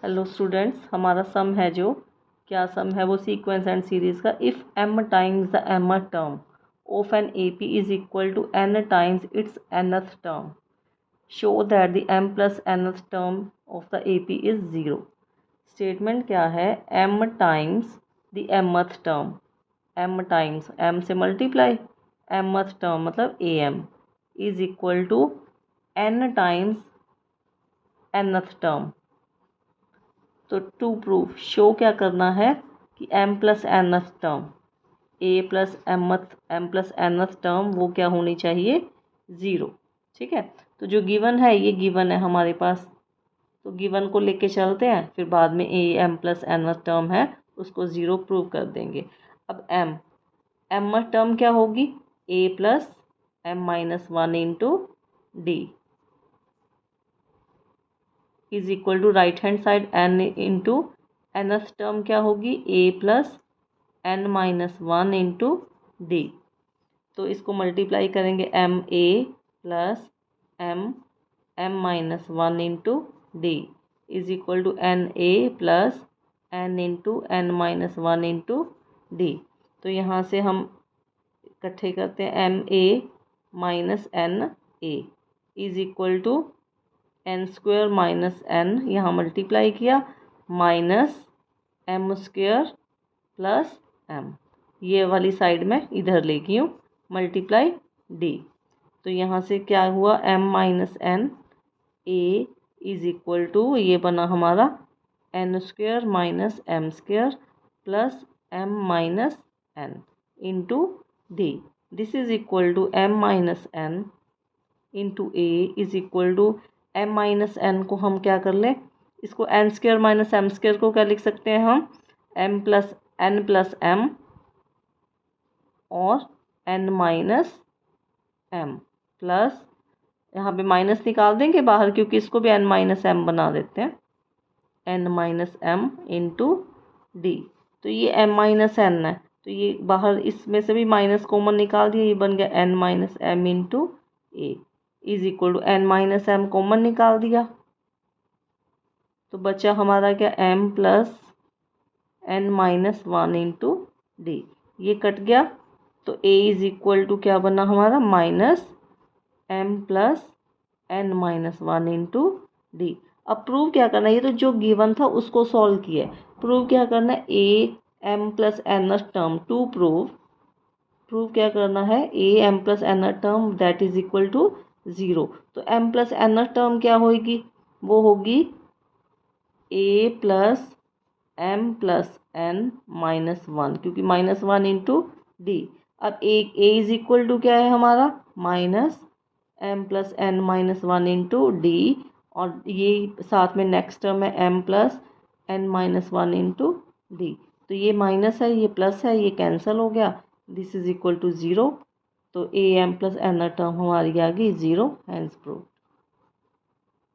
Hello students, हमारा सम है जो क्या सम है वो सीक्वेंस एंड सीरीज़ का। If m times the mth term of an AP is equal to n times its nth term, show that the m plus nth term of the AP is zero. Statement क्या है? m times the mth term, m times m से multiply, mth term मतलब am is equal to n times nth term. तो to proof show क्या करना है कि m plus nth term, a plus m plus nth term वो क्या होनी चाहिए? ज़ीरो। ठीक है, तो जो गिवन है ये गिवन है हमारे पास, तो गिवन को लेके चलते हैं, फिर बाद में a m plus nth term है उसको ज़ीरो प्रूव कर देंगे। अब m टर्म क्या होगी? a plus m minus one into d is equal to right hand side n into nth term क्या होगी? a plus n minus one into d. तो इसको मल्टीप्लाई करेंगे m a plus m minus one into d is equal to n a plus n into n minus one into d. तो यहाँ से हम इकट्ठे करते हैं m a minus n a is equal to n square minus n, यहाँ multiply किया, minus m square plus m, ये वाली साइड में इधर लेगी हूँ, मल्टीप्लाई d। तो यहाँ से क्या हुआ? m minus n a is equal to ये बना हमारा n square minus m square plus m minus n into d। This is equal to m minus n into a is equal to m minus n को हम क्या कर लें, इसको n square minus m square को क्या लिख सकते हैं हम? m plus n plus m और n माइनस m प्लस, यहाँ पे माइनस निकाल देंगे बाहर क्योंकि इसको भी n माइनस m बना देते हैं, n minus m into d. तो ये m माइनस n है, तो ये बाहर इसमें से भी माइनस कॉमन निकाल दिया, ये बन गया n minus m into a is equal to n minus m common निकाल दिया, तो बचा हमारा क्या? m plus n minus one into d, ये कट गया, तो a इज इक्वल टू क्या बना हमारा? Minus m plus n minus one into d. अब प्रूव क्या करना है? ये तो जो गिवन था उसको सॉल्व किया है, प्रूव क्या करना है? a m plus n term to prove क्या करना है? a m plus n term that is equal to zero. तो m प्लस n टर्म क्या होगी? वो होगी a plus m plus n minus one, क्योंकि माइनस वन इंटू डी। अब a इज इक्वल टू क्या है हमारा? Minus m plus n minus one into d, और ये साथ में नेक्स्ट टर्म है m plus n minus one into d. तो ये माइनस है, ये प्लस है, ये कैंसिल हो गया, this is equal to zero. तो a m plus n term हमारी आ गई ज़ीरो, हैंस प्रूव।